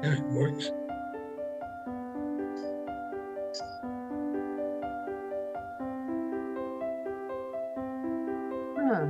It works. Huh.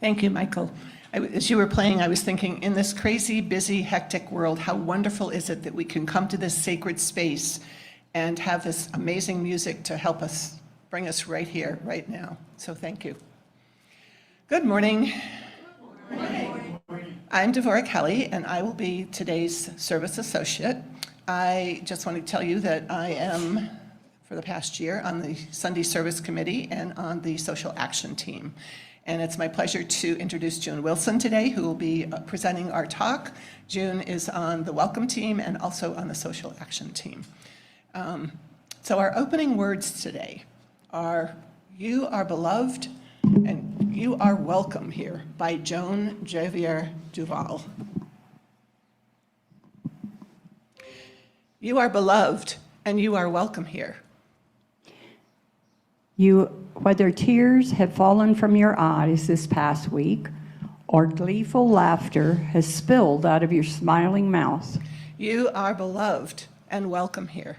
Thank you, Michael. As you were playing, I was thinking, in this crazy, busy, hectic world, how wonderful is it that we can come to this sacred space and have this amazing music to help us, bring us right here, right now. So thank you. Good morning. Good morning. I'm D'Vorah Kelley, and I will be today's service associate. I just want to tell you that I am, for the past year, on the Sunday Service Committee and on the Social Action Team. And it's my pleasure to introduce June Wilson today, who will be presenting our talk. June is on the Welcome Team and also on the Social Action Team. So our opening words today are, "You are beloved and you are welcome here," by Joan Javier Duval. You are beloved and you are welcome here. Whether tears have fallen from your eyes this past week or gleeful laughter has spilled out of your smiling mouth. You are beloved and welcome here.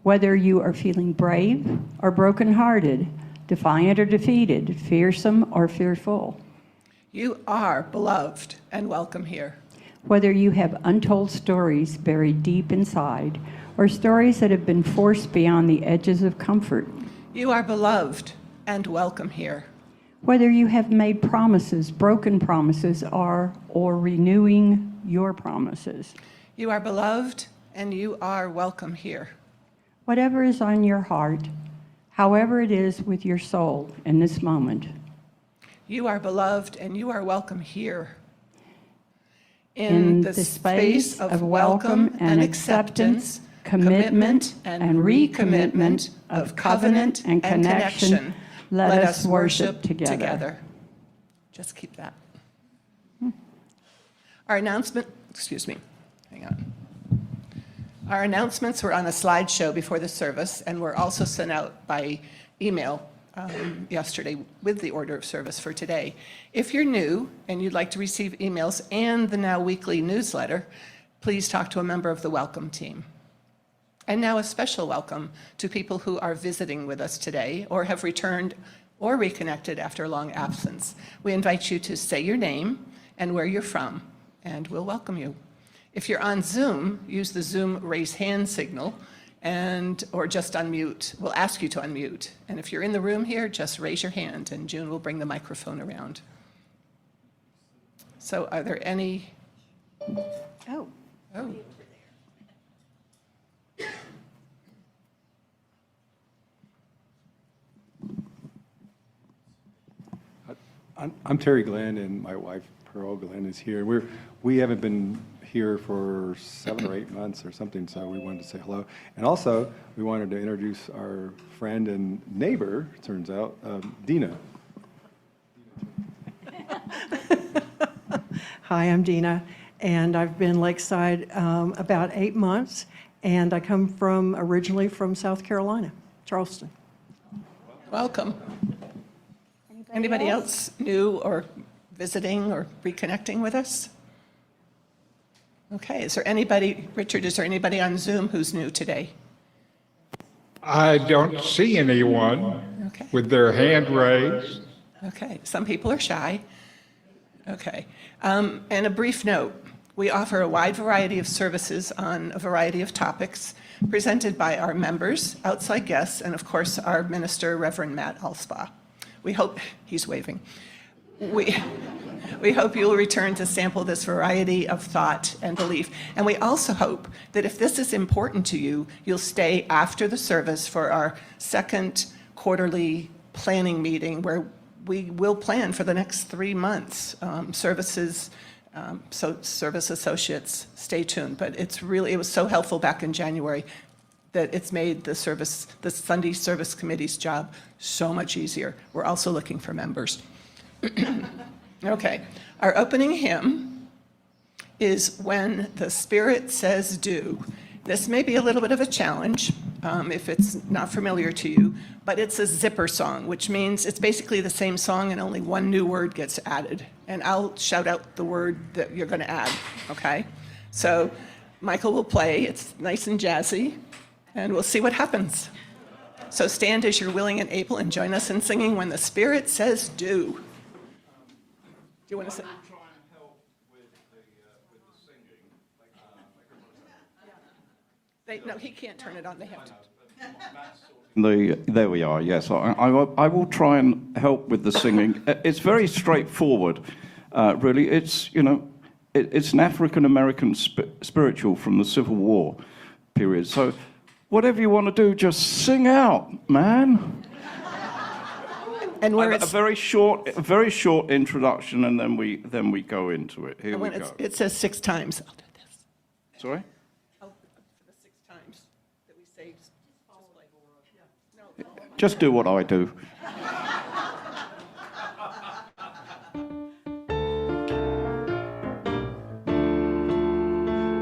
Whether you are feeling brave or brokenhearted, defiant or defeated, fearsome or fearful. You are beloved and welcome here. Whether you have untold stories buried deep inside or stories that have been forced beyond the edges of comfort. You are beloved and welcome here. Whether you have made promises, broken promises, or renewing your promises. You are beloved and you are welcome here. Whatever is on your heart, however it is with your soul in this moment. You are beloved and you are welcome here. In the space of welcome and acceptance, commitment and recommitment of covenant and connection, let us worship together. Just keep that. Our announcement, hang on. Our announcements were on a slideshow before the service and were also sent out by email yesterday with the order of service for today. If you're new and you'd like to receive emails and the now weekly newsletter, please talk to a member of the welcome team. And now a special welcome to people who are visiting with us today or have returned or reconnected after a long absence. We invite you to say your name and where you're from, and we'll welcome you. If you're on Zoom, use the Zoom raise hand signal or just unmute. We'll ask you to unmute. And if you're in the room here, just raise your hand and June will bring the microphone around. So are there any? Oh. I'm Terry Glenn, and my wife Pearl Glenn is here. We haven't been here for 7 or 8 months or something, so we wanted to say hello. And also, we wanted to introduce our friend and neighbor, it turns out, Dina. Hi, I'm Dina, and I've been Lakeside about 8 months, and I come originally from South Carolina, Charleston. Welcome. Anybody else new or visiting or reconnecting with us? Okay, is there anybody, Richard, is there anybody on Zoom who's new today? I don't see anyone with their hand raised. Okay, some people are shy. Okay, and a brief note. We offer a wide variety of services on a variety of topics presented by our members, outside guests, and of course our minister, Reverend Matt Alspaugh. We hope, he's waving. We hope you'll return to sample this variety of thought and belief. And we also hope that if this is important to you, you'll stay after the service for our second quarterly planning meeting where we will plan for the next 3 months. So Service Associates, stay tuned. But it was so helpful back in January that it's made the Sunday Service Committee's job so much easier. We're also looking for members. Okay, our opening hymn is When the Spirit Says Do. This may be a little bit of a challenge if it's not familiar to you, but it's a zipper song, which means it's basically the same song and only one new word gets added. And I'll shout out the word that you're going to add, okay? So Michael will play. It's nice and jazzy. And we'll see what happens. So stand as you're willing and able and join us in singing When the Spirit Says Do. Do you want to say? I'm trying to help with the singing. No, he can't turn it on. They have to. There we are, yes. I will try and help with the singing. It's very straightforward, really. It's an African-American spiritual from the Civil War period. So whatever you want to do, just sing out, man. And where a very short introduction, and then we go into it. Here we go. It says 6 times. I'll do this. Sorry? For the 6 times that we say. Just do what I do.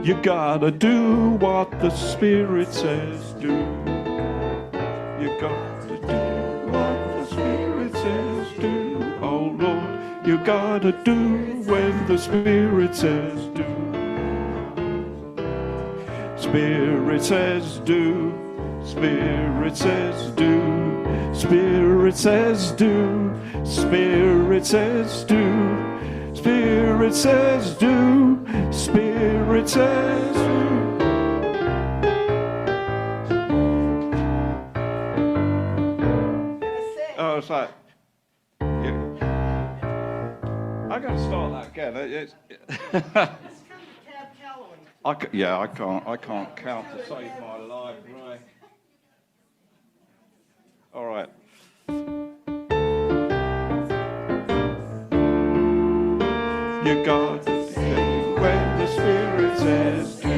You gotta do what the Spirit says do. You gotta do what the Spirit says do. Oh Lord, you gotta do when the Spirit says do. Spirit says do. Spirit says do. Spirit says do. Spirit says do. Spirit says do. Spirit says do. Oh, it's like, yeah. I gotta start that again. I can't count to save my life, right? All right. You got to do when the Spirit says do.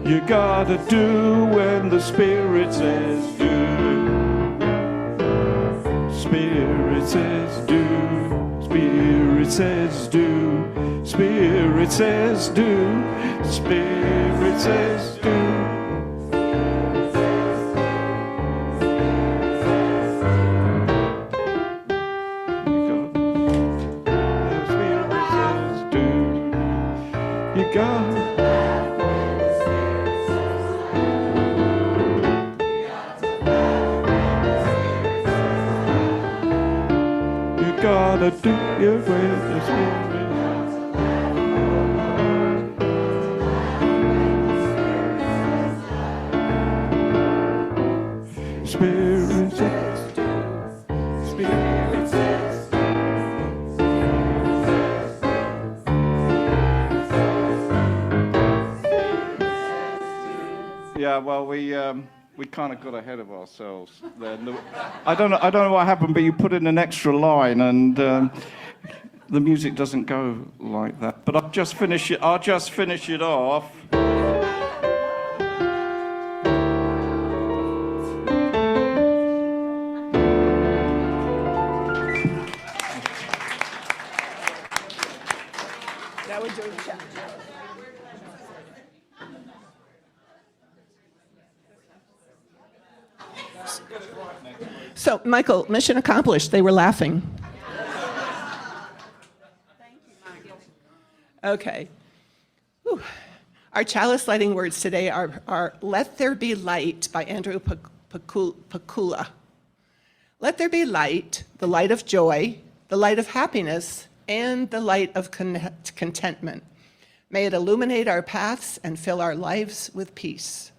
You gotta do when the Spirit says do. Spirit says do. Spirit says do. Spirit says do. Spirit says do. You got You gotta do it with the Spirit. Spirit says do. Spirit says Yeah, well, we kind of got ahead of ourselves then. I don't know what happened, but you put in an extra line, and the music doesn't go like that. But I'll just finish it off. Now we're doing chat. So, Michael, mission accomplished. They were laughing. Okay. Whew. Our chalice lighting words today are Let There Be Light by Andrew Pakula. Let there be light, the light of joy, the light of happiness, and the light of contentment. May it illuminate our paths and fill our lives with peace.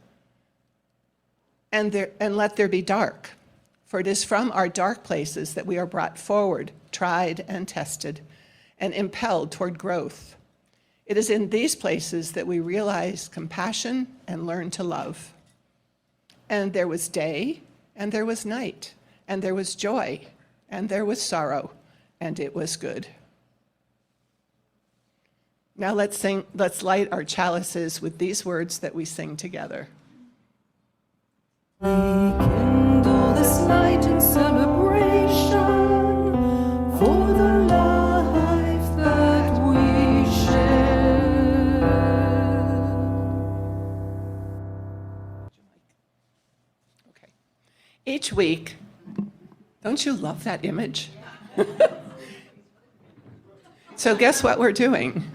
And let there be dark, for it is from our dark places that we are brought forward, tried and tested, and impelled toward growth. It is in these places that we realize compassion and learn to love. And there was day, and there was night, and there was joy, and there was sorrow, and it was good. Now let's light our chalices with these words that we sing together. Rekindle this night in celebration for the life that we share. Okay. Each week, don't you love that image? So guess what we're doing?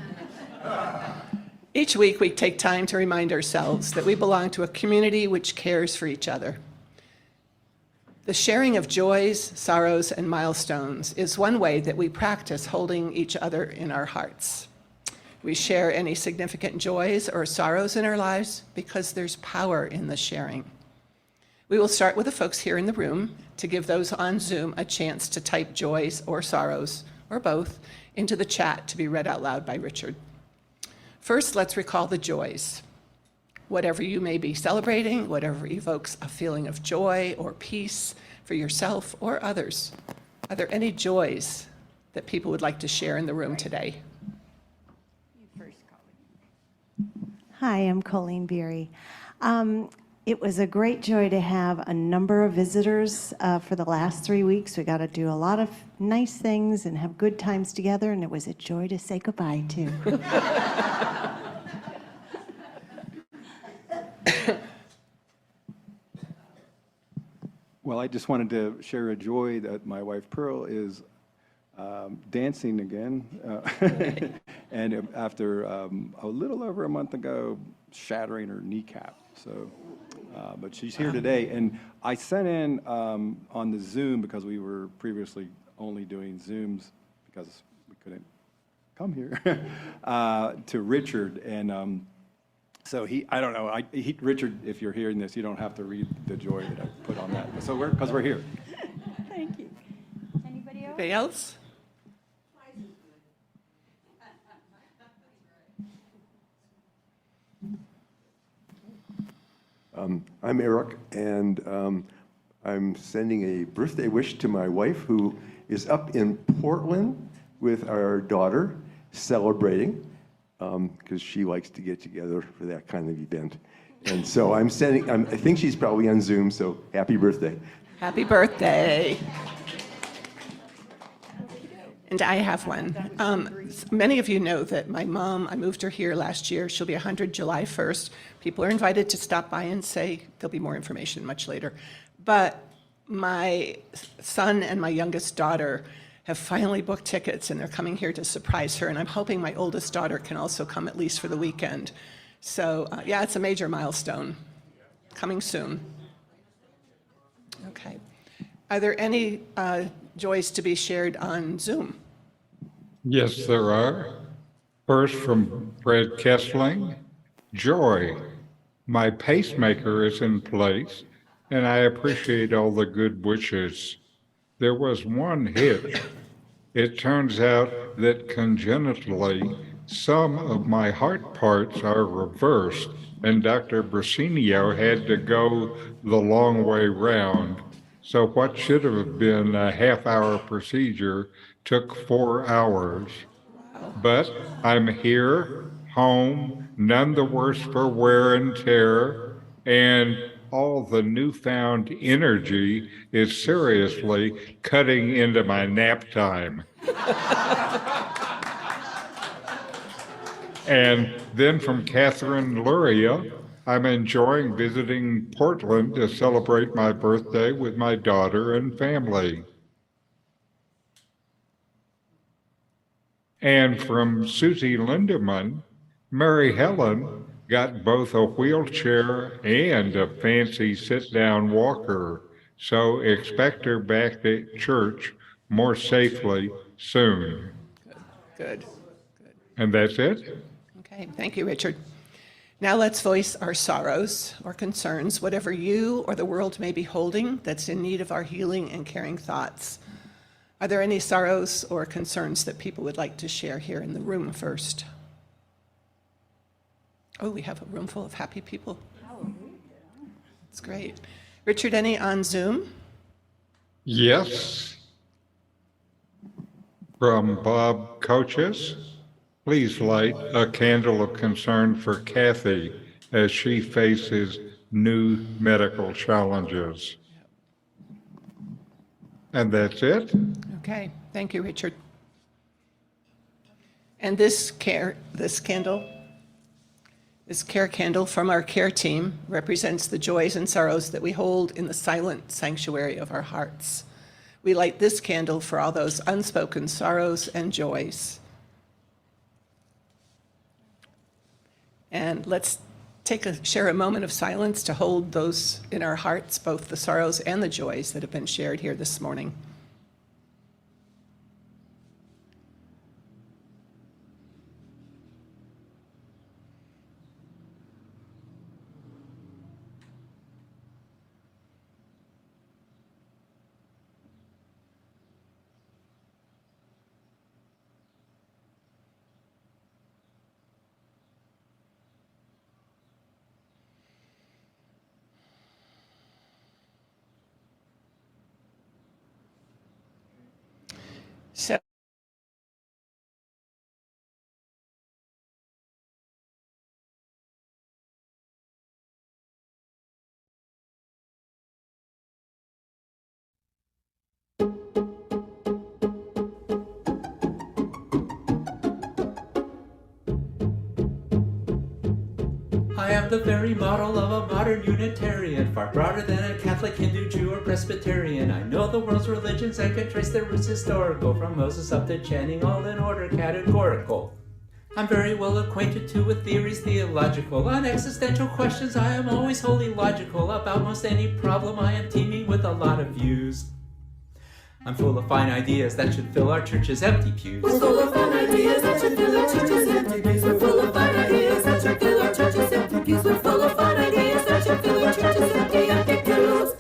Each week we take time to remind ourselves that we belong to a community which cares for each other. The sharing of joys, sorrows, and milestones is one way that we practice holding each other in our hearts. We share any significant joys or sorrows in our lives because there's power in the sharing. We will start with the folks here in the room to give those on Zoom a chance to type joys or sorrows, or both, into the chat to be read out loud by Richard. First, let's recall the joys. Whatever you may be celebrating, whatever evokes a feeling of joy or peace for yourself or others. Are there any joys that people would like to share in the room today? Hi, I'm Colleen Beery. It was a great joy to have a number of visitors for the last 3 weeks. We got to do a lot of nice things and have good times together, and it was a joy to say goodbye to. Well, I just wanted to share a joy that my wife Pearl is dancing again. And after a little over a month ago, shattering her kneecap. So, but she's here today. And I sent in on the Zoom, because we were previously only doing Zooms because we couldn't come here, to Richard. And so I don't know, Richard, if you're hearing this, you don't have to read the joy that I put on that. So because we're here. Thank you. Anybody else? Anybody else? I'm Eric, and I'm sending a birthday wish to my wife, who is up in Portland with our daughter, celebrating, because she likes to get together for that kind of event. And so I'm sending, I think she's probably on Zoom, so happy birthday. Happy birthday. And I have one. Many of you know that my mom, I moved her here last year. She'll be 100 July 1st. People are invited to stop by and say, there'll be more information much later. But my son and my youngest daughter have finally booked tickets, and they're coming here to surprise her. And I'm hoping my oldest daughter can also come at least for the weekend. So yeah, it's a major milestone. Coming soon. Okay. Are there any joys to be shared on Zoom? Yes, there are. First from Fred Kessling. Joy. My pacemaker is in place, and I appreciate all the good wishes. There was one hitch. It turns out that congenitally, some of my heart parts are reversed, and Dr. Brasinio had to go the long way round. So what should have been a half-hour procedure took 4 hours. But I'm here, home, none the worse for wear and tear, and all the newfound energy is seriously cutting into my nap time. And then from Catherine Luria, I'm enjoying visiting Portland to celebrate my birthday with my daughter and family. And from Susie Lindemann, Mary Helen got both a wheelchair and a fancy sit-down walker, so expect her back at church more safely soon. Good. And that's it? Okay, thank you, Richard. Now let's voice our sorrows or concerns, whatever you or the world may be holding that's in need of our healing and caring thoughts. Are there any sorrows or concerns that people would like to share here in the room first? Oh, we have a room full of happy people. That's great. Richard, any on Zoom? Yes. From Bob Coaches. Please light a candle of concern for Kathy as she faces new medical challenges. And that's it. Okay, thank you, Richard. And this care candle from our care team represents the joys and sorrows that we hold in the silent sanctuary of our hearts. We light this candle for all those unspoken sorrows and joys. And let's share a moment of silence to hold those in our hearts, both the sorrows and the joys that have been shared here this morning. So I am the very model of a modern Unitarian, far broader than a Catholic, Hindu, Jew, or Presbyterian. I know the world's religions and can trace their roots historical, from Moses up to Channing, all in order categorical. I'm very well acquainted too with theories theological. On existential questions I am always wholly logical. About most any problem I am teeming with a lot of views. I'm full of fine ideas that should fill our church's empty pews. We're full of fine ideas that should fill our church's empty pews. We're full of fine ideas that should fill our church's empty pews. We're full of fine ideas that should fill our church's empty pews.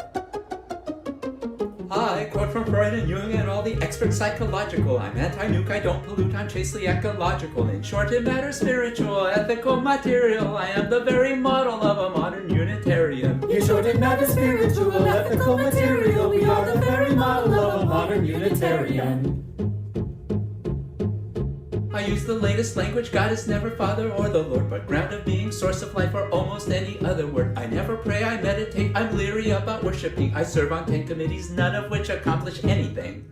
I quote from Freud and Jung and all the experts psychological. I'm anti-nuke, I don't pollute, I'm chastely ecological. In short, it matters spiritual, ethical, material. I am the very model of a modern Unitarian. In short, it matters spiritual, ethical, material. We are the very model of a modern Unitarian. I use the latest language, God is never Father or the Lord, but ground of being, source of life, or almost any other word. I never pray, I meditate, I'm leery about worshiping. I serve on 10 committees, none of which accomplish anything.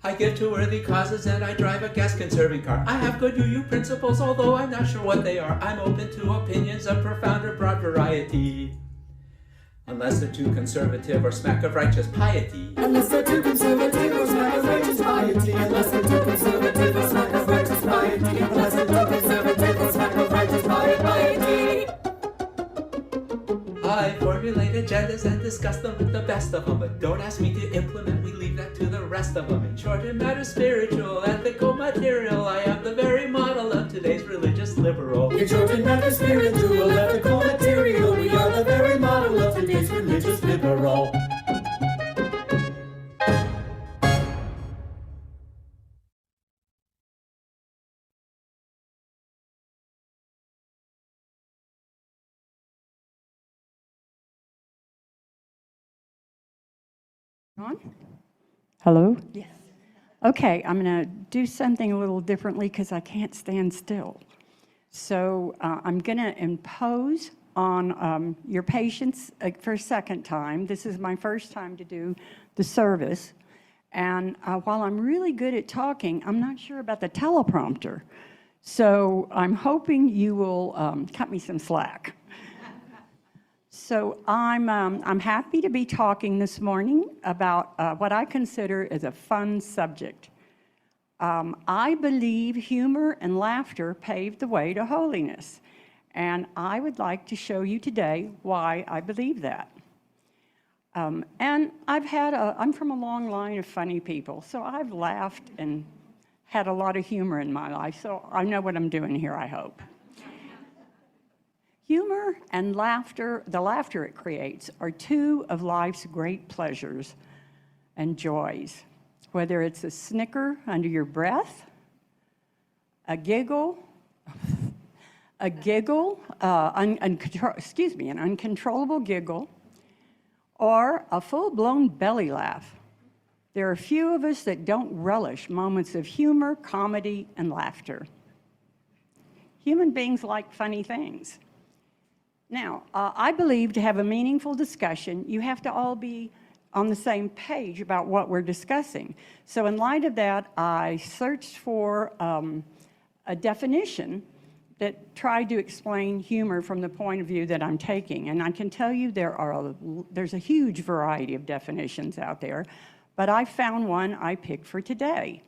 I give to worthy causes and I drive a gas-conserving car. I have good UU principles, although I'm not sure what they are. I'm open to opinions of profound or broad variety, unless they're too conservative or smack of righteous piety. Unless they're too conservative or smack of righteous piety. Unless they're too conservative or smack of righteous piety. Unless they're too conservative or smack of righteous piety. I formulate agendas and discuss them with the best of them, but don't ask me to implement, we leave that to the rest of them. In short, it matters spiritual, ethical, material. I am the very model of today's religious liberal. In short, it matters spiritual, ethical, material. We are the very model of today's religious liberal. On? Hello? Yes. Okay, I'm going to do something a little differently because I can't stand still. So I'm going to impose on your patients for a second time. This is my first time to do the service. And while I'm really good at talking, I'm not sure about the teleprompter. So I'm hoping you will cut me some slack. So I'm happy to be talking this morning about what I consider as a fun subject. I believe humor and laughter paved the way to holiness, and I would like to show you today why I believe that. And I'm from a long line of funny people, so I've laughed and had a lot of humor in my life, so I know what I'm doing here, I hope. Humor and laughter, the laughter it creates, are two of life's great pleasures and joys. Whether it's a snicker under your breath, a giggle, an uncontrollable giggle, or a full-blown belly laugh. There are few of us that don't relish moments of humor, comedy, and laughter. Human beings like funny things. Now, I believe to have a meaningful discussion, you have to all be on the same page about what we're discussing. So in light of that, I searched for a definition that tried to explain humor from the point of view that I'm taking. And I can tell you there's a huge variety of definitions out there, but I found one I picked for today.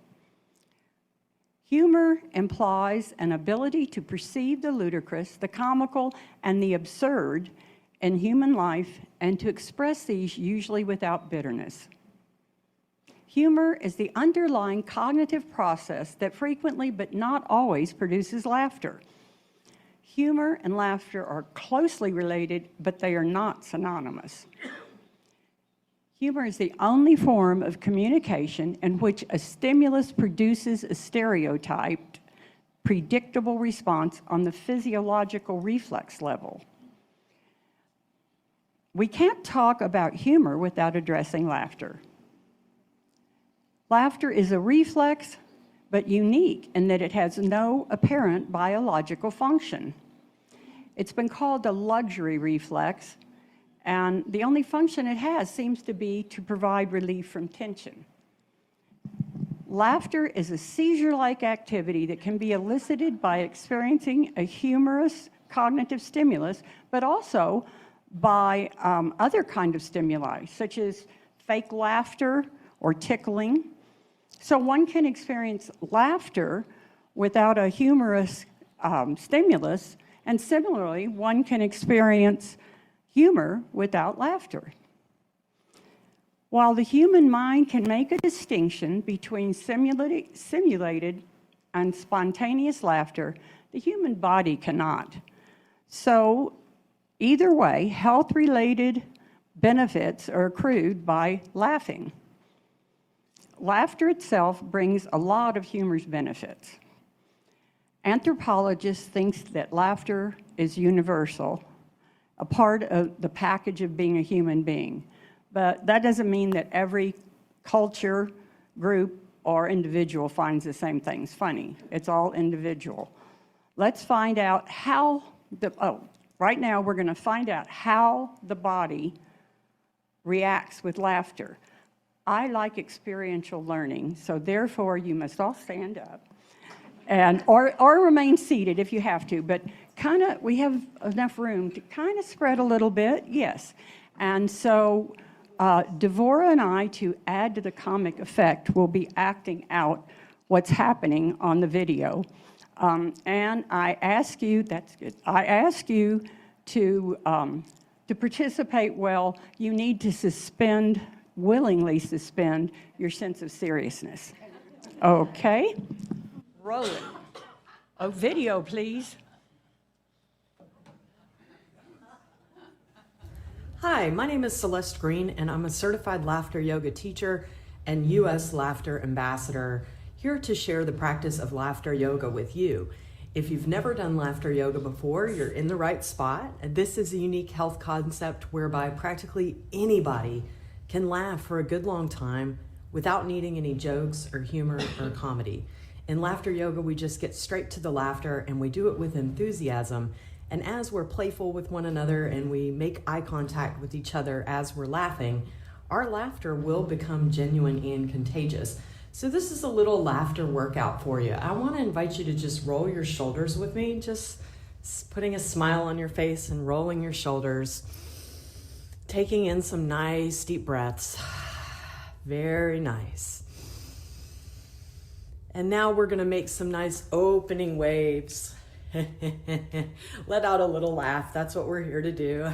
Humor implies an ability to perceive the ludicrous, the comical, and the absurd in human life, and to express these usually without bitterness. Humor is the underlying cognitive process that frequently, but not always, produces laughter. Humor and laughter are closely related, but they are not synonymous. Humor is the only form of communication in which a stimulus produces a stereotyped, predictable response on the physiological reflex level. We can't talk about humor without addressing laughter. Laughter is a reflex, but unique in that it has no apparent biological function. It's been called a luxury reflex, and the only function it has seems to be to provide relief from tension. Laughter is a seizure-like activity that can be elicited by experiencing a humorous cognitive stimulus, but also by other kind of stimuli, such as fake laughter or tickling. So one can experience laughter without a humorous stimulus, and similarly, one can experience humor without laughter. While the human mind can make a distinction between simulated and spontaneous laughter, the human body cannot. So either way, health-related benefits are accrued by laughing. Laughter itself brings a lot of humor's benefits. Anthropologists think that laughter is universal, a part of the package of being a human being. But that doesn't mean that every culture, group, or individual finds the same things funny. It's all individual. Let's find out how right now we're going to find out how the body reacts with laughter. I like experiential learning, so therefore you must all stand up and or remain seated if you have to, but kind of we have enough room to kind of spread a little bit, yes. And so D'Vorah and I, to add to the comic effect, will be acting out what's happening on the video. And I ask you, that's good, I ask you to participate well. You need to willingly suspend your sense of seriousness. Okay? Roll it. A video, please. Hi, my name is Celeste Green, and I'm a certified laughter yoga teacher and U.S. Laughter Ambassador, here to share the practice of laughter yoga with you. If you've never done laughter yoga before, you're in the right spot. This is a unique health concept whereby practically anybody can laugh for a good long time without needing any jokes or humor or comedy. In laughter yoga, we just get straight to the laughter, and we do it with enthusiasm. And as we're playful with one another and we make eye contact with each other as we're laughing, our laughter will become genuine and contagious. So this is a little laughter workout for you. I want to invite you to just roll your shoulders with me, just putting a smile on your face and rolling your shoulders, taking in some nice deep breaths. Very nice. And now we're going to make some nice opening waves. Let out a little laugh. That's what we're here to do.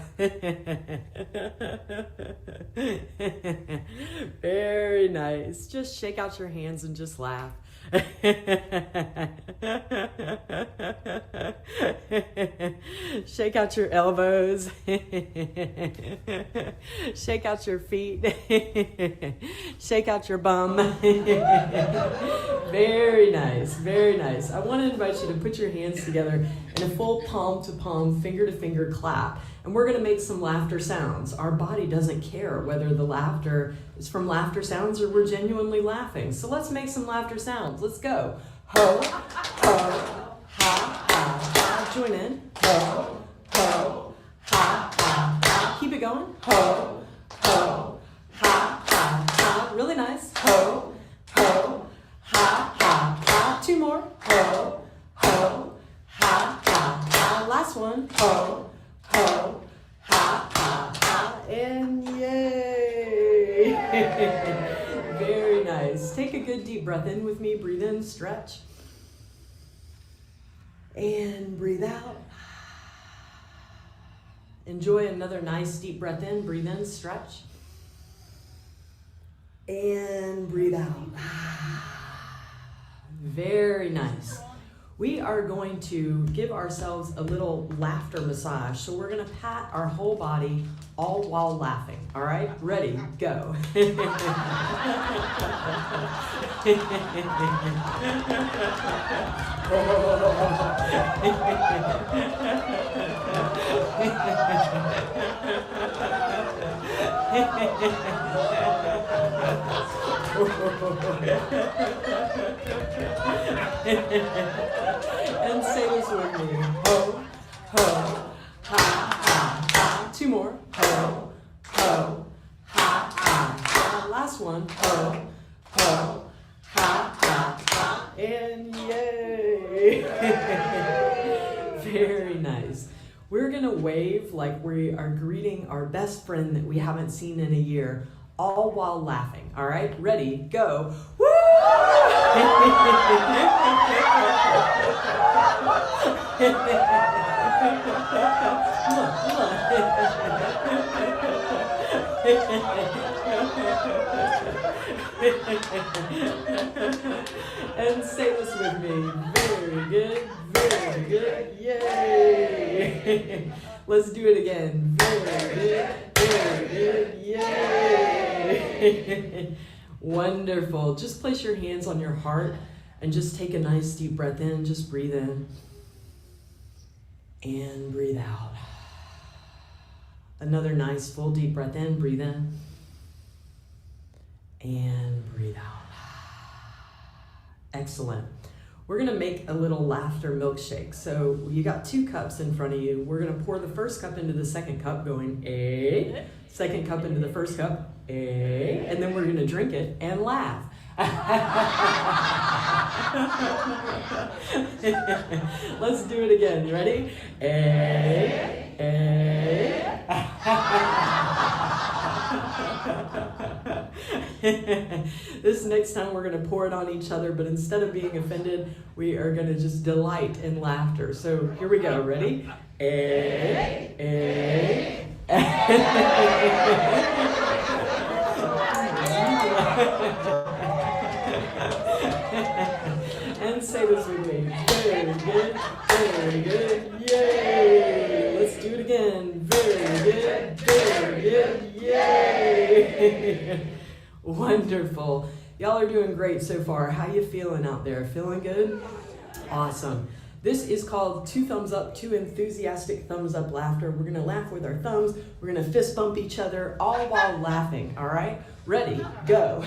Very nice. Just shake out your hands and just laugh. Shake out your elbows. Shake out your feet. Shake out your bum. Very nice, very nice. I want to invite you to put your hands together in a full palm-to-palm, finger-to-finger clap. And we're going to make some laughter sounds. Our body doesn't care whether the laughter is from laughter sounds or we're genuinely laughing. So let's make some laughter sounds. Let's go. Ho, ho, ha, ha, ha. Join in. Ho, ho, ha, ha, ha. Keep it going. Ho, ho, ha, ha, ha. Really nice. Ho, ho, ha, ha, ha. Two more. Ho, ho, ha, ha, ha. Last one. Ho, ho, ha, ha, ha, and yay! Very nice. Take a good deep breath in with me. Breathe in, stretch. And breathe out. Enjoy another nice deep breath in. Breathe in, stretch. And breathe out. Very nice. We are going to give ourselves a little laughter massage. So we're going to pat our whole body all while laughing. All right? Ready? Go. And say this with me. Ho, ho, ha, ha, ha. Two more. Ho, ho, ha, ha, ha. Last one. Ho, ho, ha, ha, ha. And yay! Very nice. We're going to wave like we are greeting our best friend that we haven't seen in a year, all while laughing. All right? Ready? Go. Woo! And say this with me. Very good, very good. Yay! Let's do it again. Very good, yay! Wonderful. Just place your hands on your heart and just take a nice deep breath in. Just breathe in and breathe out. Another nice full deep breath in. Breathe in and breathe out. Excellent. We're going to make a little laughter milkshake. So you got 2 cups in front of you. We're going to pour the first cup into the second cup, going, eh. Second cup into the first cup. And then we're going to drink it and laugh. Let's do it again. You ready? This next time we're going to pour it on each other, but instead of being offended, we are going to just delight in laughter. So here we go. Ready? And say this with me. Very good, very good, yay! Let's do it again. Very good, yay! Wonderful. Y'all are doing great so far. How you feeling out there? Feeling good? Awesome. This is called 2 thumbs up, 2 enthusiastic thumbs up laughter. We're gonna laugh with our thumbs. We're gonna fist bump each other, all while laughing, all right? Ready, go.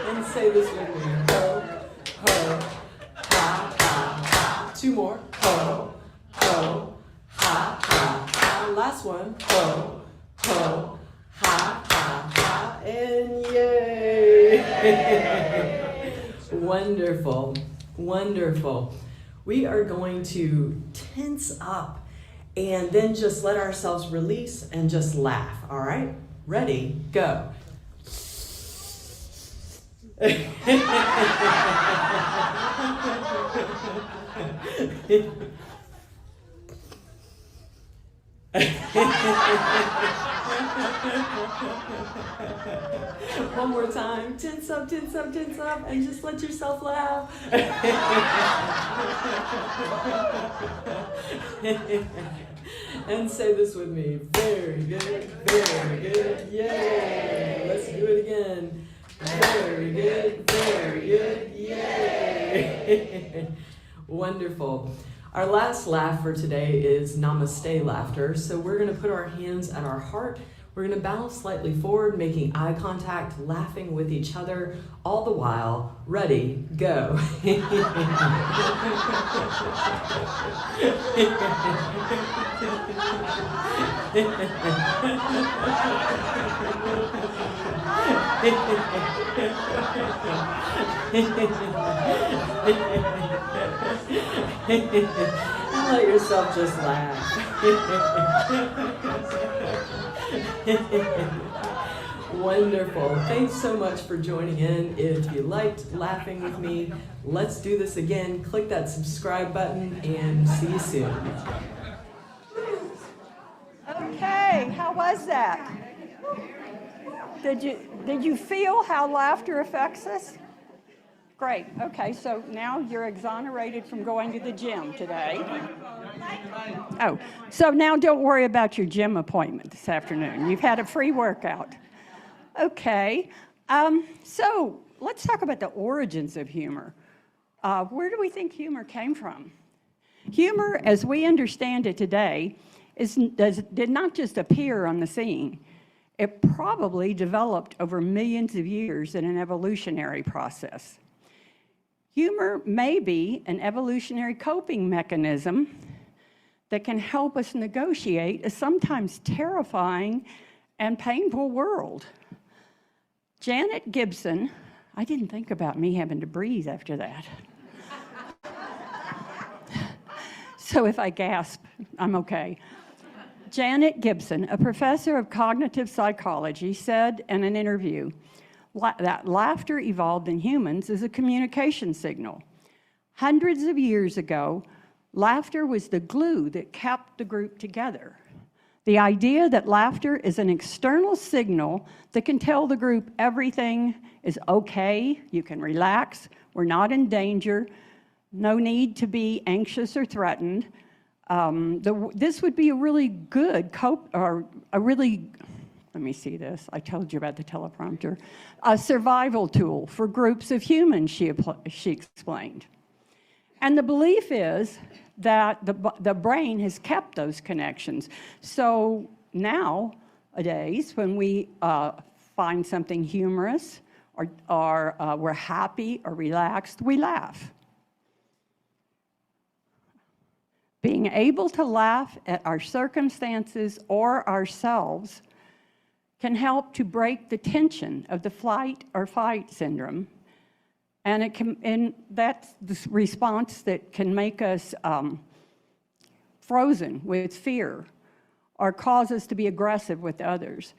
And say this with me. Ho, ho, ha, ha, ha. 2 more. Ho, ho, ha, ha, ha. Last one. Ho, ho, ha, ha, ha. And yay! Wonderful, wonderful. We are going to tense up and then just let ourselves release and just laugh, all right? Ready, go. One more time. Tense up, tense up, tense up, and just let yourself laugh. And say this with me. Very good, yay! Let's do it again. Very good, yay! Wonderful. Our last laugh for today is namaste laughter. So we're going to put our hands at our heart. We're going to bow slightly forward, making eye contact, laughing with each other, all the while. Ready, go. And let yourself just laugh. Wonderful. Thanks so much for joining in. If you liked laughing with me, let's do this again. Click that subscribe button and see you soon. Okay, how was that? Did you feel how laughter affects us? Great. Okay, so now you're exonerated from going to the gym today. Oh, so now don't worry about your gym appointment this afternoon. You've had a free workout. Okay, so let's talk about the origins of humor. Where do we think humor came from? Humor, as we understand it today, did not just appear on the scene. It probably developed over millions of years in an evolutionary process. Humor may be an evolutionary coping mechanism that can help us negotiate a sometimes terrifying and painful world. Janet Gibson, I didn't think about me having to breathe after that. So if I gasp, I'm okay. Janet Gibson, a professor of cognitive psychology, said in an interview that laughter evolved in humans as a communication signal. Hundreds of years ago, laughter was the glue that kept the group together. The idea that laughter is an external signal that can tell the group everything is okay, you can relax, we're not in danger, no need to be anxious or threatened. This would be a really good let me see this, I told you about the teleprompter, a survival tool for groups of humans, she explained. And the belief is that the brain has kept those connections. So nowadays, when we find something humorous or we're happy or relaxed, we laugh. Being able to laugh at our circumstances or ourselves can help to break the tension of the flight or fight syndrome. And that's the response that can make us frozen with fear or cause us to be aggressive with others.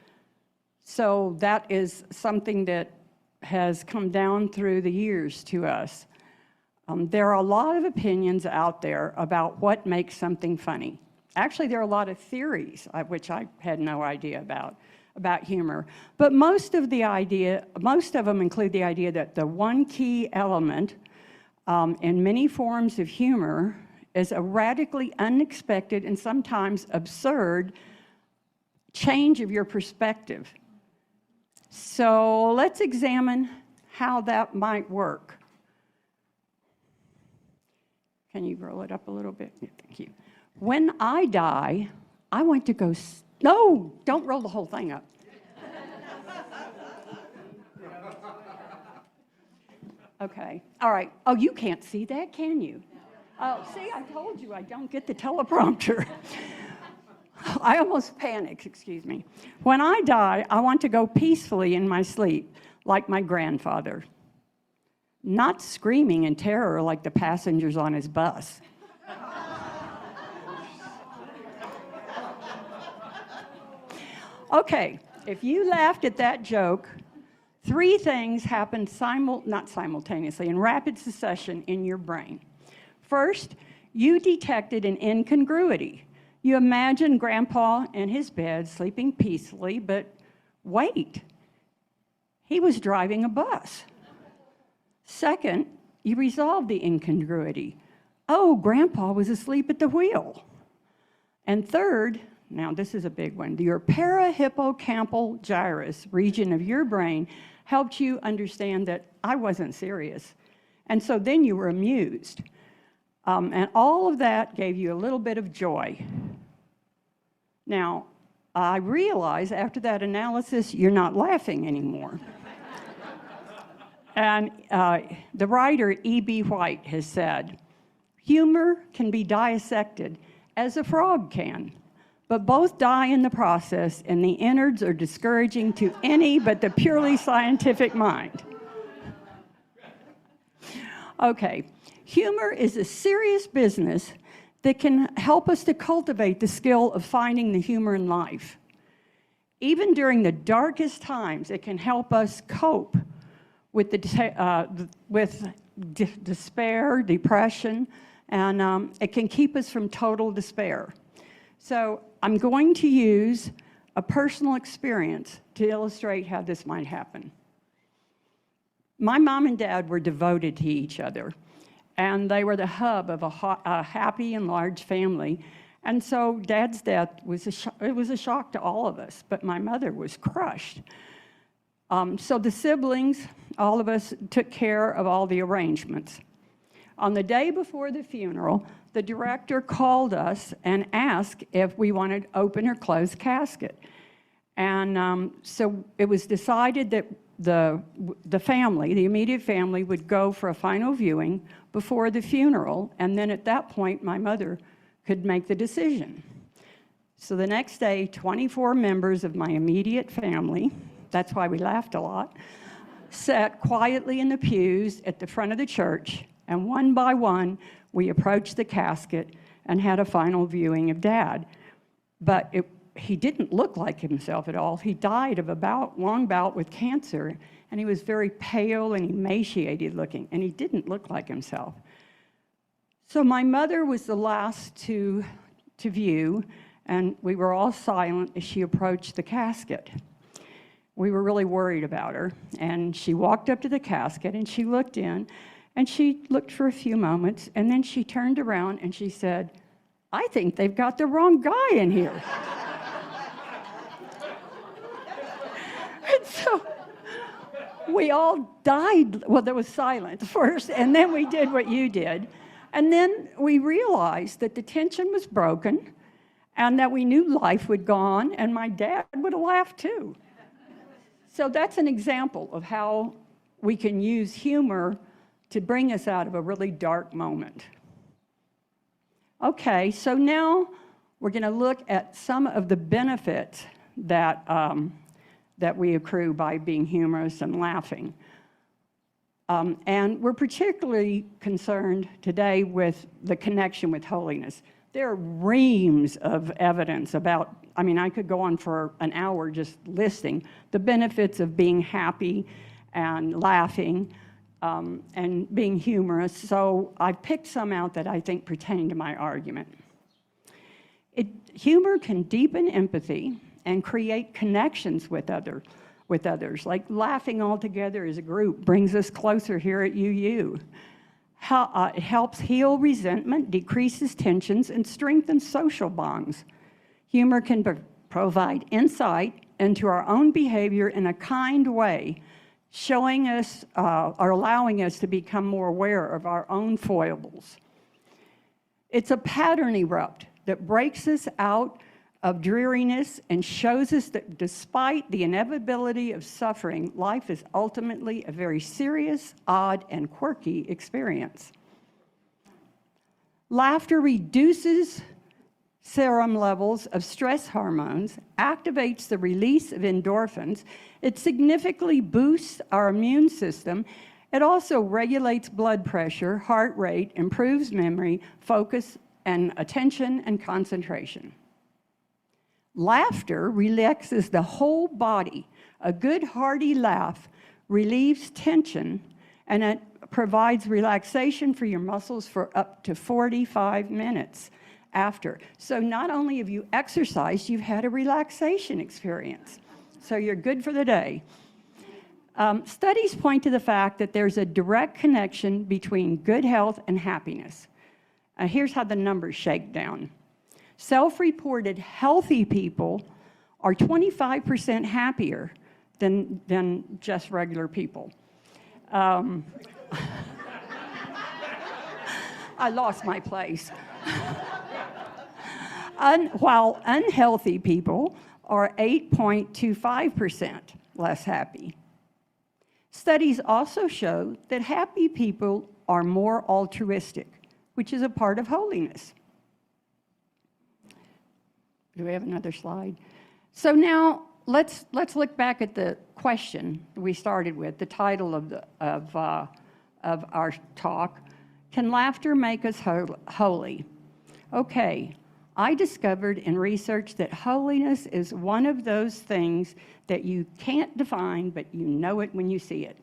So that is something that has come down through the years to us. There are a lot of opinions out there about what makes something funny. Actually, there are a lot of theories, which I had no idea about humor. But most of them include the idea that the one key element in many forms of humor is a radically unexpected and sometimes absurd change of your perspective. So let's examine how that might work. Can you roll it up a little bit? Yeah, thank you. When I die, I want to go... No, don't roll the whole thing up. Okay, all right. Oh, you can't see that, can you? Oh, see, I told you I don't get the teleprompter. I almost panicked, excuse me. When I die, I want to go peacefully in my sleep, like my grandfather. Not screaming in terror like the passengers on his bus. Okay, if you laughed at that joke, 3 things happened not simultaneously, in rapid succession in your brain. First, you detected an incongruity. You imagined Grandpa in his bed sleeping peacefully, but wait, he was driving a bus. Second, you resolved the incongruity. Oh, Grandpa was asleep at the wheel. And third, now this is a big one, your parahippocampal gyrus region of your brain helped you understand that I wasn't serious. And so then you were amused. And all of that gave you a little bit of joy. Now, I realize after that analysis, you're not laughing anymore. And the writer E.B. White has said, humor can be dissected as a frog can, but both die in the process, and the innards are discouraging to any but the purely scientific mind. Okay, humor is a serious business that can help us to cultivate the skill of finding the humor in life. Even during the darkest times, it can help us cope with despair, depression, and it can keep us from total despair. So I'm going to use a personal experience to illustrate how this might happen. My mom and dad were devoted to each other, and they were the hub of a happy and large family. And so Dad's death was a shock to all of us, but my mother was crushed. So the siblings, all of us, took care of all the arrangements. On the day before the funeral, the director called us and asked if we wanted to open or close casket. And so it was decided that the family, the immediate family, would go for a final viewing before the funeral, and then at that point, my mother could make the decision. So the next day, 24 members of my immediate family, that's why we laughed a lot, sat quietly in the pews at the front of the church, and one by one, we approached the casket and had a final viewing of Dad. But he didn't look like himself at all. He died of a long bout with cancer, and he was very pale and emaciated looking, and he didn't look like himself. So my mother was the last to view, and we were all silent as she approached the casket. We were really worried about her, and she walked up to the casket, and she looked in, and she looked for a few moments, and then she turned around and she said, "I think they've got the wrong guy in here." And so we all died. Well, there was silence first, and then we did what you did. And then we realized that the tension was broken and that we knew life would go on, and my dad would have laughed too. So that's an example of how we can use humor to bring us out of a really dark moment. Okay, so now we're going to look at some of the benefits that, that we accrue by being humorous and laughing. And we're particularly concerned today with the connection with holiness. There are reams of evidence about, I mean, I could go on for an hour just listing the benefits of being happy and laughing and being humorous. So I picked some out that I think pertain to my argument. Humor can deepen empathy and create connections with others. Like laughing all together as a group brings us closer here at UU. It helps heal resentment, decreases tensions, and strengthens social bonds. Humor can provide insight into our own behavior in a kind way, showing us or allowing us to become more aware of our own foibles. It's a pattern erupt that breaks us out of dreariness and shows us that despite the inevitability of suffering, life is ultimately a very serious, odd, and quirky experience. Laughter reduces serum levels of stress hormones, activates the release of endorphins. It significantly boosts our immune system. It also regulates blood pressure, heart rate, improves memory, focus, and attention and concentration. Laughter relaxes the whole body. A good hearty laugh relieves tension, and it provides relaxation for your muscles for up to 45 minutes after. So not only have you exercised, you've had a relaxation experience. So you're good for the day. Studies point to the fact that there's a direct connection between good health and happiness. Here's how the numbers shake down. Self-reported healthy people are 25% happier than just regular people. I lost my place. While unhealthy people are 8.25% less happy. Studies also show that happy people are more altruistic, which is a part of holiness. Do we have another slide? So now let's look back at the question we started with, the title of our talk. Can laughter make us holy? Okay, I discovered in research that holiness is one of those things that you can't define, but you know it when you see it.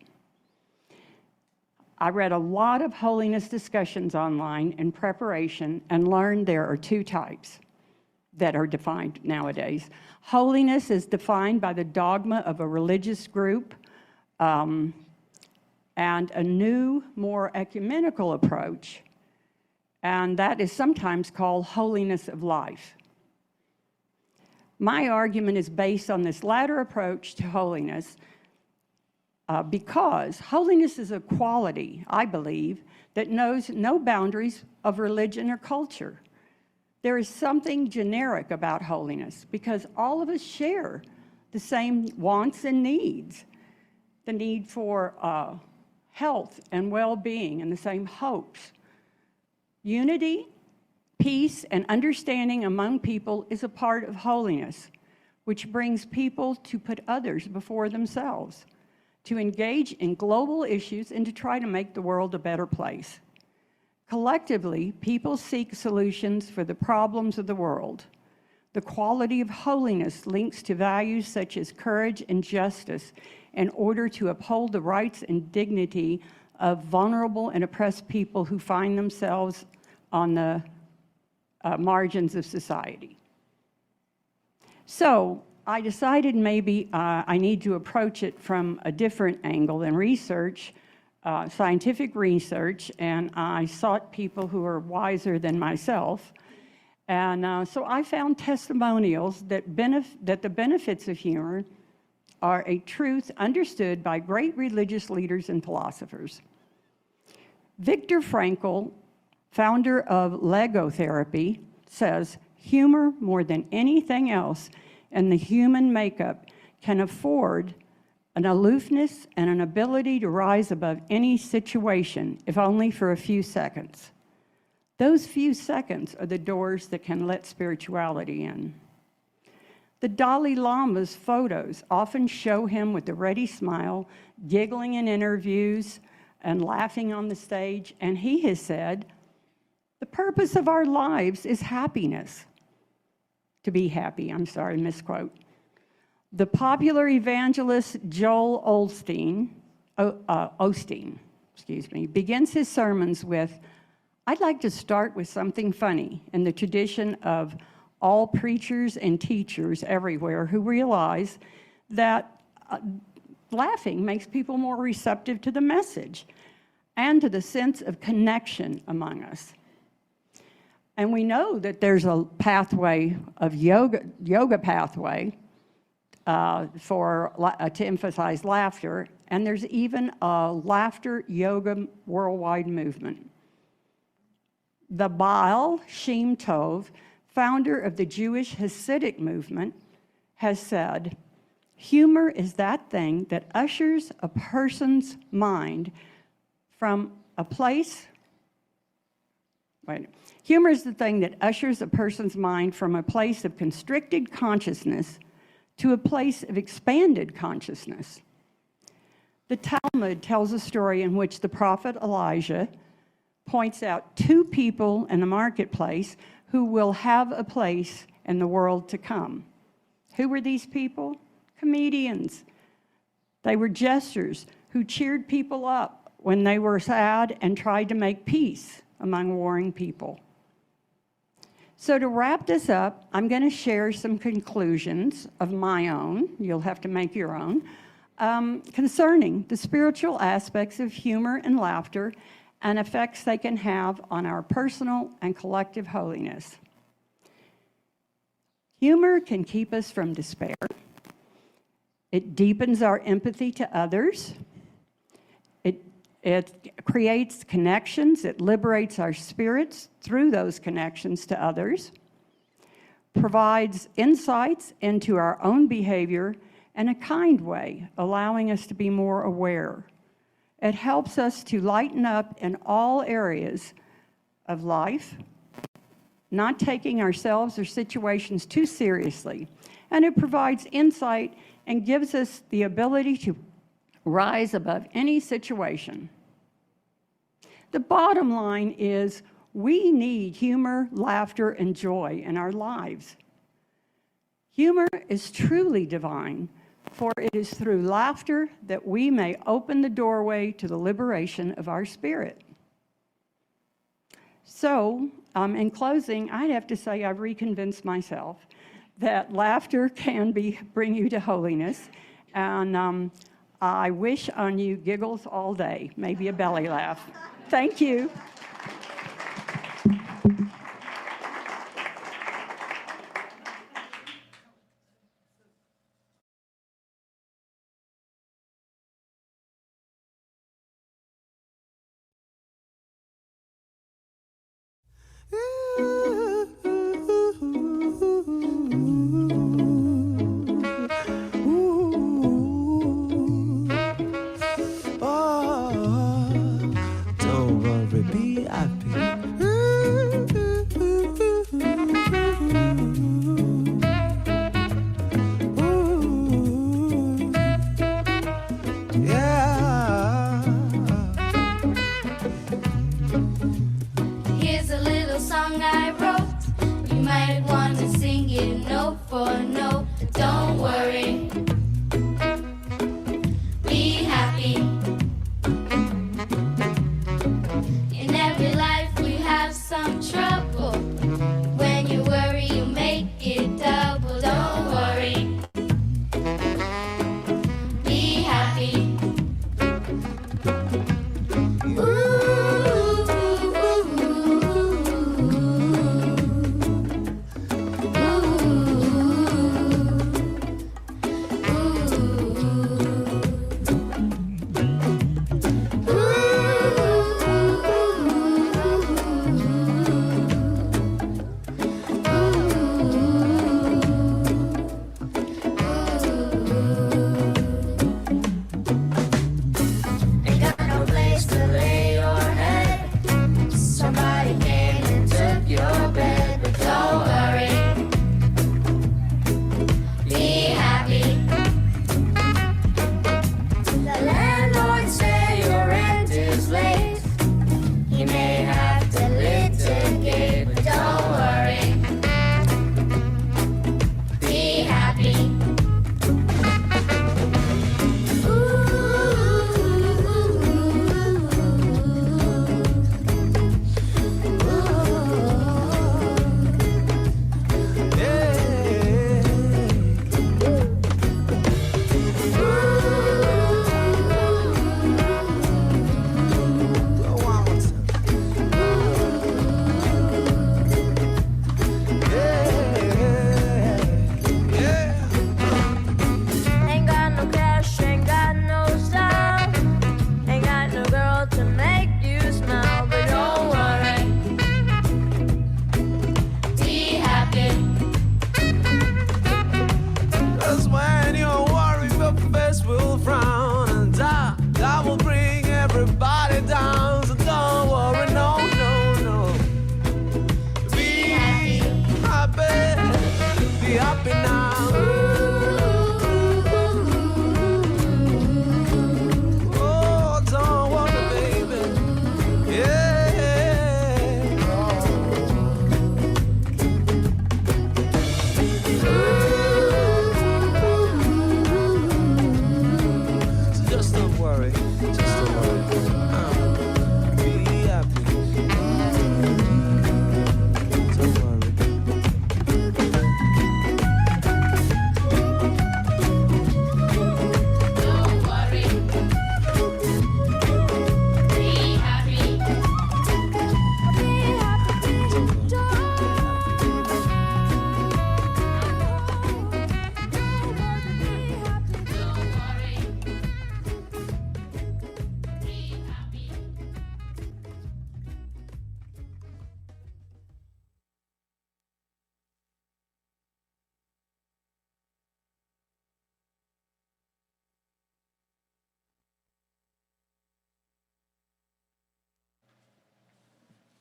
I read a lot of holiness discussions online in preparation and learned there are two types that are defined nowadays. Holiness is defined by the dogma of a religious group and a new, more ecumenical approach, and that is sometimes called holiness of life. My argument is based on this latter approach to holiness because holiness is a quality, I believe, that knows no boundaries of religion or culture. There is something generic about holiness because all of us share the same wants and needs, the need for health and well-being and the same hopes. Unity, peace, and understanding among people is a part of holiness, which brings people to put others before themselves, to engage in global issues and to try to make the world a better place. Collectively, people seek solutions for the problems of the world. The quality of holiness links to values such as courage and justice in order to uphold the rights and dignity of vulnerable and oppressed people who find themselves on the margins of society. So I decided maybe I need to approach it from a different angle than research, scientific research, and I sought people who are wiser than myself. And so I found testimonials that the benefits of humor are a truth understood by great religious leaders and philosophers. Viktor Frankl founder of Lego Therapy, says, humor more than anything else in the human makeup can afford an aloofness and an ability to rise above any situation, if only for a few seconds. Those few seconds are the doors that can let spirituality in. The Dalai Lama's photos often show him with a ready smile, giggling in interviews and laughing on the stage, and he has said, the purpose of our lives is happiness. To be happy, misquote. The popular evangelist Joel Osteen, begins his sermons with, I'd like to start with something funny in the tradition of all preachers and teachers everywhere who realize that laughing makes people more receptive to the message and to the sense of connection among us. And we know that there's a pathway of yoga pathway to emphasize laughter, and there's even a laughter yoga worldwide movement. The Baal Shem Tov, founder of the Jewish Hasidic movement, has said, humor is that thing that ushers a person's mind from a place, humor is the thing that ushers a person's mind from a place of constricted consciousness to a place of expanded consciousness. The Talmud tells a story in which the prophet Elijah points out two people in the marketplace who will have a place in the world to come. Who were these people? Comedians. They were jesters who cheered people up when they were sad and tried to make peace among warring people. So to wrap this up, I'm going to share some conclusions of my own, you'll have to make your own, concerning the spiritual aspects of humor and laughter and effects they can have on our personal and collective holiness. Humor can keep us from despair. It deepens our empathy to others. It creates connections. It liberates our spirits through those connections to others, provides insights into our own behavior in a kind way, allowing us to be more aware. It helps us to lighten up in all areas of life, not taking ourselves or situations too seriously. And it provides insight and gives us the ability to rise above any situation. The bottom line is we need humor, laughter, and joy in our lives. Humor is truly divine, for it is through laughter that we may open the doorway to the liberation of our spirit. So, in closing, I'd have to say I've reconvinced myself that laughter can bring you to holiness, and I wish on you giggles all day, maybe a belly laugh. Thank you. Don't worry, be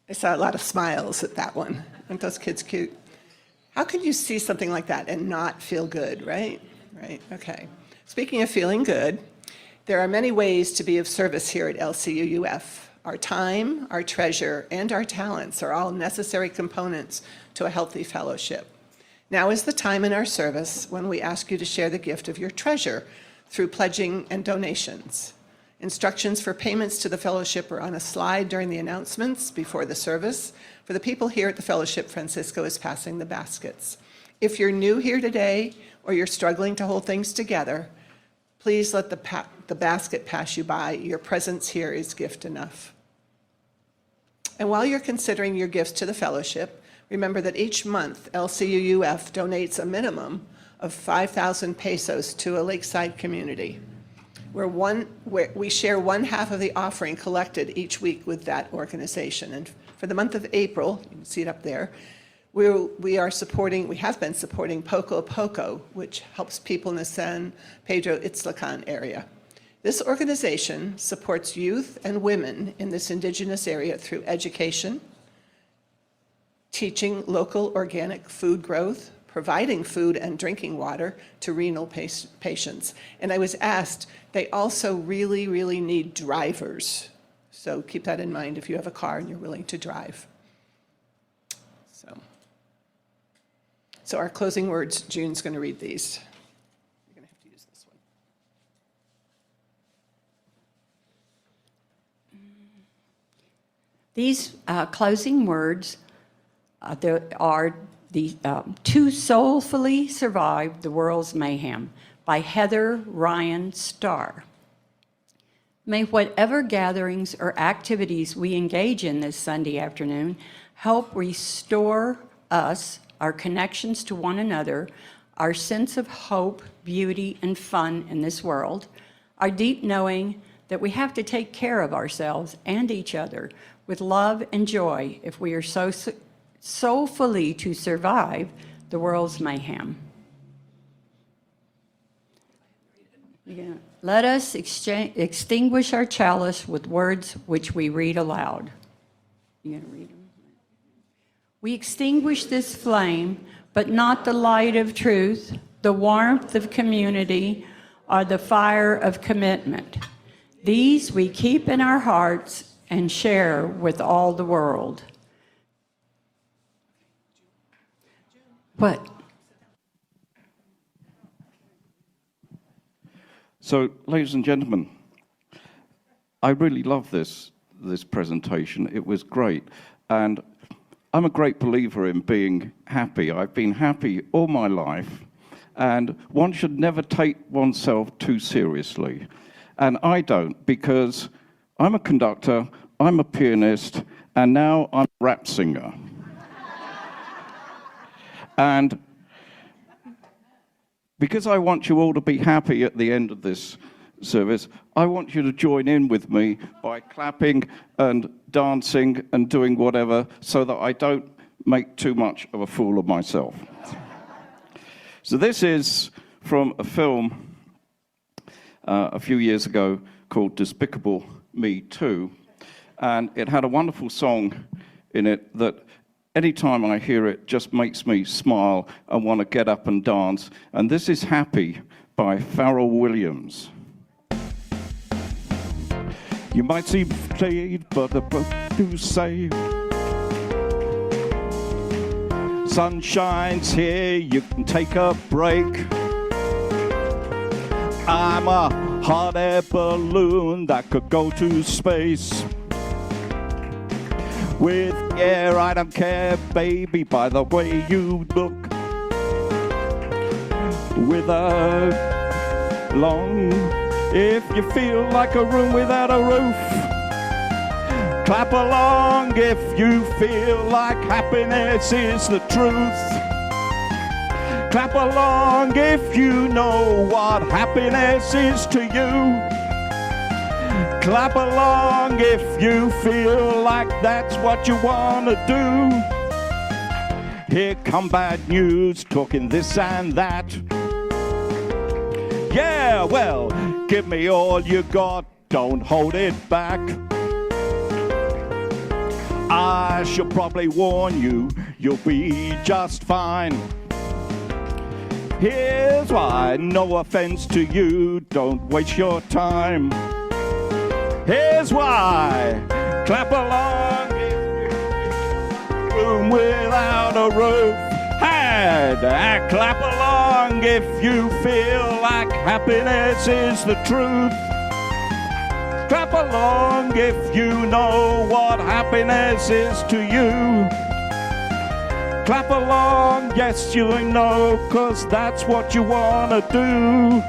I saw a lot of smiles at that one. Aren't those kids cute? How could you see something like that and not feel good, right? Right, okay. Speaking of feeling good, there are many ways to be of service here at LCUUF. Our time, our treasure, and our talents are all necessary components to a healthy fellowship. Now is the time in our service when we ask you to share the gift of your treasure through pledging and donations. Instructions for payments to the fellowship are on a slide during the announcements before the service. For the people here at the fellowship, Francisco is passing the baskets. If you're new here today or you're struggling to hold things together, please let the basket pass you by. Your presence here is gift enough. And while you're considering your gifts to the fellowship, remember that each month LCUUF donates a minimum of 5,000 pesos to a lakeside community, where we share one half of the offering collected each week with that organization. And for the month of April, you can see it up there, we have been supporting Poco a Poco, which helps people in the San Pedro Itzlacan area. This organization supports youth and women in this indigenous area through education, teaching local organic food growth, providing food and drinking water to renal patients. And I was asked, they also really, really need drivers. So keep that in mind if you have a car and you're willing to drive. So our closing words, June's going to read these. You're going to have to use this one. These closing words there are the To Soulfully Survive the World's Mayhem by Heather Ryan Starr. May whatever gatherings or activities we engage in this Sunday afternoon help restore us, our connections to one another, our sense of hope, beauty, and fun in this world, our deep knowing that we have to take care of ourselves and each other with love and joy if we are soulfully to survive the world's mayhem. Let us extinguish our chalice with words which we read aloud. You gonna read them? We extinguish this flame, but not the light of truth, the warmth of community, or the fire of commitment. These we keep in our hearts and share with all the world. What? So, ladies and gentlemen, I really love this presentation. It was great. And I'm a great believer in being happy. I've been happy all my life, and one should never take oneself too seriously. And I don't, because I'm a conductor, I'm a pianist, and now I'm a rap singer. And because I want you all to be happy at the end of this service, I want you to join in with me by clapping and dancing and doing whatever so that I don't make too much of a fool of myself. So this is from a film a few years ago called Despicable Me 2, and it had a wonderful song in it that anytime I hear it just makes me smile and want to get up and dance, and this is Happy by Pharrell Williams. You might seem played, but the book do say sun shines here, you can take a break. I'm a hot air balloon that could go to space. With air, I don't care, baby, by the way you look. With a long, if you feel like a room without a roof, clap along if you feel like happiness is the truth. Clap along if you know what happiness is to you. Clap along if you feel like that's what you want to do. Here come bad news, talking this and that. Yeah, well, give me all you got, don't hold it back. I should probably warn you, you'll be just fine. Here's why, no offense to you, don't waste your time. Here's why, clap along if you're in a room without a roof. And clap along if you feel like happiness is the truth. Clap along if you know what happiness is to you. Clap along, yes you know, 'cause that's what you wanna do.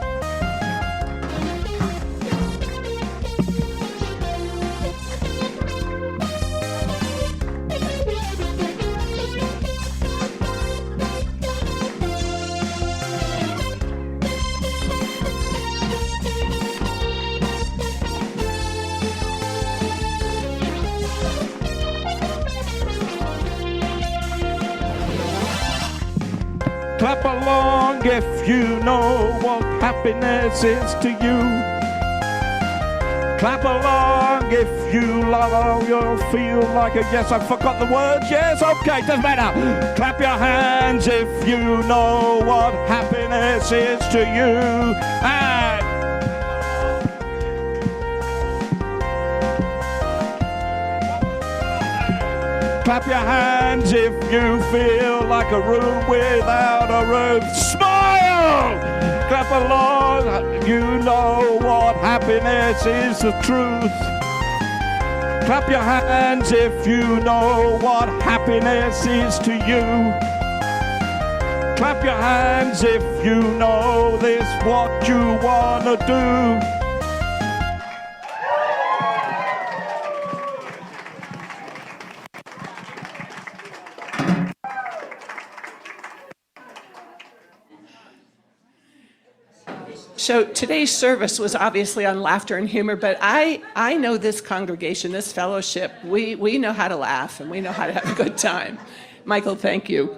Clap along if you know what happiness is to you. Clap along if you love, you'll feel like a yes. I forgot the words. Yes, okay, doesn't matter. Clap your hands if you know what happiness is to you. And clap your hands if you feel like a room without a roof. Smile! Clap along, you know what happiness is the truth. Clap your hands if you know what happiness is to you. Clap your hands if you know this what you wanna do. So today's service was obviously on laughter and humor, but I know this congregation, this fellowship, we know how to laugh and we know how to have a good time. Michael, thank you.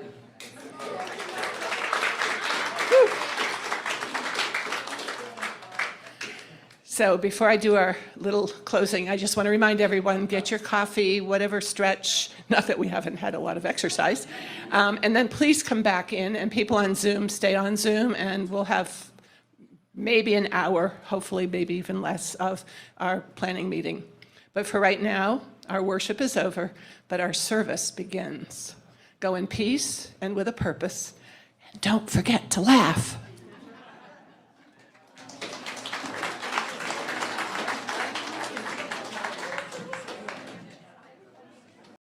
So before I do our little closing, I just want to remind everyone, get your coffee, whatever stretch, not that we haven't had a lot of exercise, and then please come back in, and people on Zoom, stay on Zoom, and we'll have maybe an hour, hopefully maybe even less, of our planning meeting. But for right now, our worship is over, but our service begins. Go in peace and with a purpose, and don't forget to laugh.